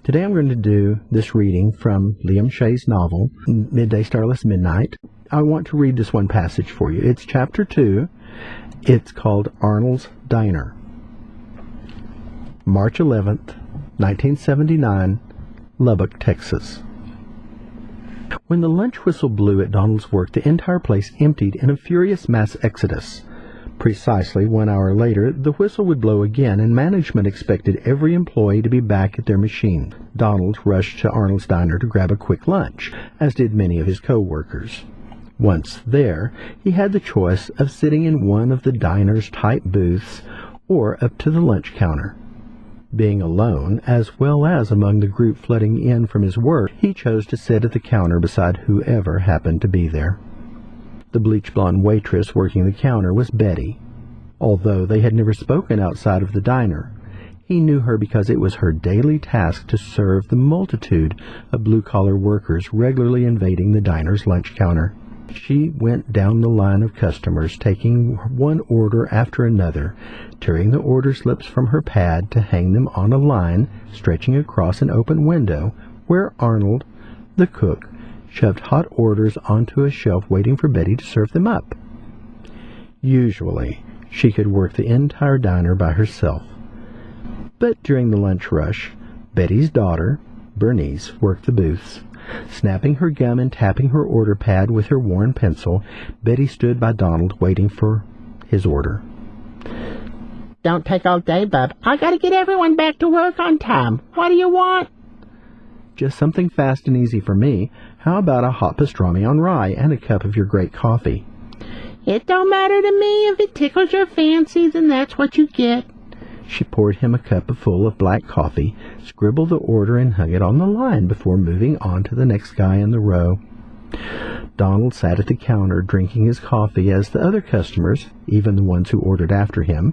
Today I'm going to do this reading from Liam Shay's novel, Midday, Starless, Midnight. I want to read this one passage for you. It's chapter 2. It's called Arnold's Diner. March 11th, 1979, Lubbock, Texas. When the lunch whistle blew at Donald's work, the entire place emptied in a furious mass exodus. Precisely 1 hour later, the whistle would blow again, and management expected every employee to be back at their machine. Donald rushed to Arnold's Diner to grab a quick lunch, as did many of his co-workers. Once there, he had the choice of sitting in one of the diner's tight booths or up to the lunch counter. Being alone, as well as among the group flooding in from his work, he chose to sit at the counter beside whoever happened to be there. The bleach-blonde waitress working the counter was Betty. Although they had never spoken outside of the diner, he knew her because it was her daily task to serve the multitude of blue-collar workers regularly invading the diner's lunch counter. She went down the line of customers, taking one order after another, tearing the order slips from her pad to hang them on a line stretching across an open window where Arnold, the cook, shoved hot orders onto a shelf waiting for Betty to serve them up. Usually, she could work the entire diner by herself. But during the lunch rush, Betty's daughter, Bernice, worked the booths. Snapping her gum and tapping her order pad with her worn pencil, Betty stood by Donald waiting for his order. "Don't take all day, bub. I gotta get everyone back to work on time. What do you want?" "Just something fast and easy for me. How about a hot pastrami on rye and a cup of your great coffee?" "It don't matter to me. If it tickles your fancy, then that's what you get." She poured him a cup full of black coffee, scribbled the order, and hung it on the line before moving on to the next guy in the row. Donald sat at the counter drinking his coffee as the other customers, even the ones who ordered after him,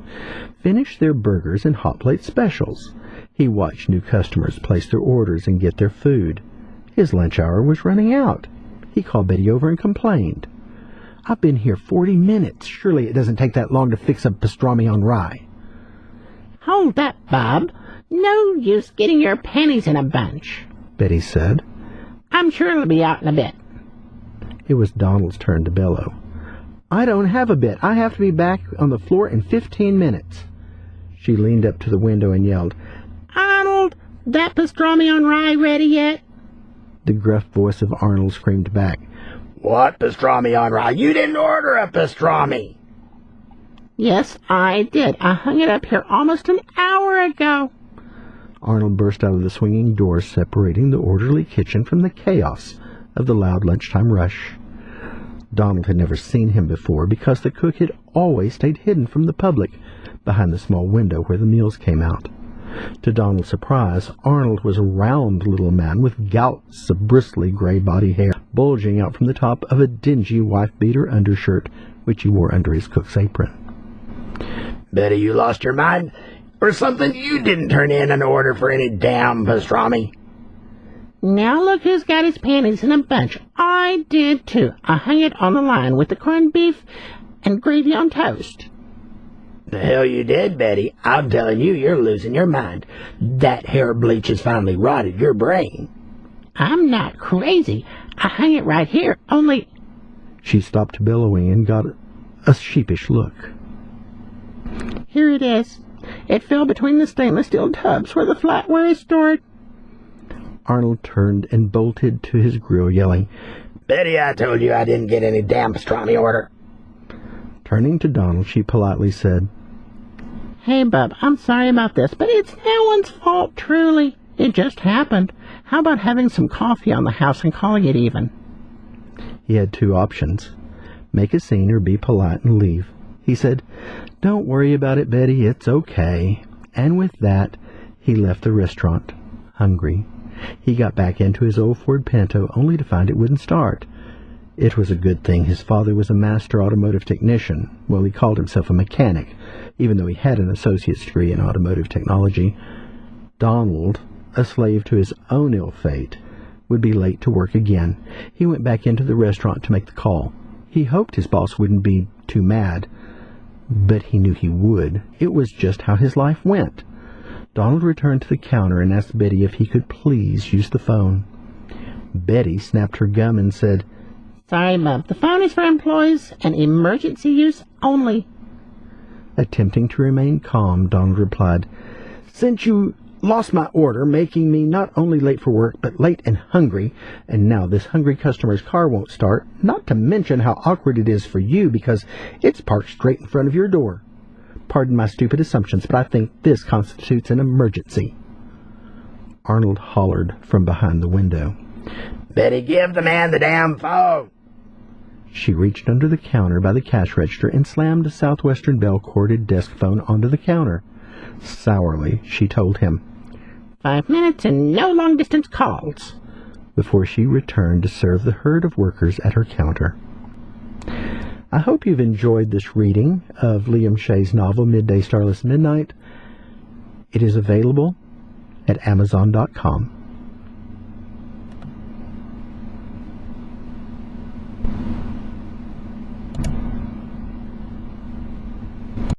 finished their burgers and hot plate specials. He watched new customers place their orders and get their food. His lunch hour was running out. He called Betty over and complained. "I've been here 40 minutes. Surely it doesn't take that long to fix a pastrami on rye." "Hold that, Bob. No use getting your panties in a bunch," Betty said. "I'm sure it'll be out in a bit." It was Donald's turn to bellow. "I don't have a bit. I have to be back on the floor in 15 minutes. She leaned up to the window and yelled, "Arnold, that pastrami on rye ready yet?" The gruff voice of Arnold screamed back, "What pastrami on rye? You didn't order a pastrami." "Yes, I did. I hung it up here almost an hour ago." Arnold burst out of the swinging doors separating the orderly kitchen from the chaos of the loud lunchtime rush. Donald had never seen him before because the cook had always stayed hidden from the public behind the small window where the meals came out. To Donald's surprise, Arnold was a round little man with gouts of bristly gray body hair bulging out from the top of a dingy wife-beater undershirt which he wore under his cook's apron. "Betty, you lost your mind or something? You didn't turn in an order for any damn pastrami." "Now look who's got his panties in a bunch. I did too. I hung it on the line with the corned beef and gravy on toast." "The hell you did, Betty. I'm telling you, you're losing your mind. That hair bleach has finally rotted your brain." "I'm not crazy. I hung it right here, only—" She stopped bellowing and got a sheepish look. "Here it is. It fell between the stainless steel tubs where the flatware is stored." Arnold turned and bolted to his grill, yelling, "Betty, I told you I didn't get any damn pastrami order." Turning to Donald, she politely said, "Hey, bub, I'm sorry about this, but it's no one's fault, truly. It just happened. How about having some coffee on the house and calling it even?" He had two options, make a scene or be polite and leave. He said, "Don't worry about it, Betty, it's okay." And with that, he left the restaurant, hungry. He got back into his old Ford Pinto only to find it wouldn't start. It was a good thing his father was a master automotive technician. Well, he called himself a mechanic, even though he had an associate's degree in automotive technology. Donald, a slave to his own ill fate, would be late to work again. He went back into the restaurant to make the call. He hoped his boss wouldn't be too mad, but he knew he would. It was just how his life went. Donald returned to the counter and asked Betty if he could please use the phone. Betty snapped her gum and said, "Sorry, Bub. The phone is for employees and emergency use only." Attempting to remain calm, Donald replied, "Since you lost my order, making me not only late for work, but late and hungry, and now this hungry customer's car won't start, not to mention how awkward it is for you because it's parked straight in front of your door. Pardon my stupid assumptions, but I think this constitutes an emergency." Arnold hollered from behind the window, "Betty, give the man the damn phone." She reached under the counter by the cash register and slammed a Southwestern Bell corded desk phone onto the counter. Sourly, she told him, 5 minutes and no long-distance calls, before she returned to serve the herd of workers at her counter. I hope you've enjoyed this reading of Liam Shay's novel, Midday, Starless, Midnight. It is available at Amazon.com.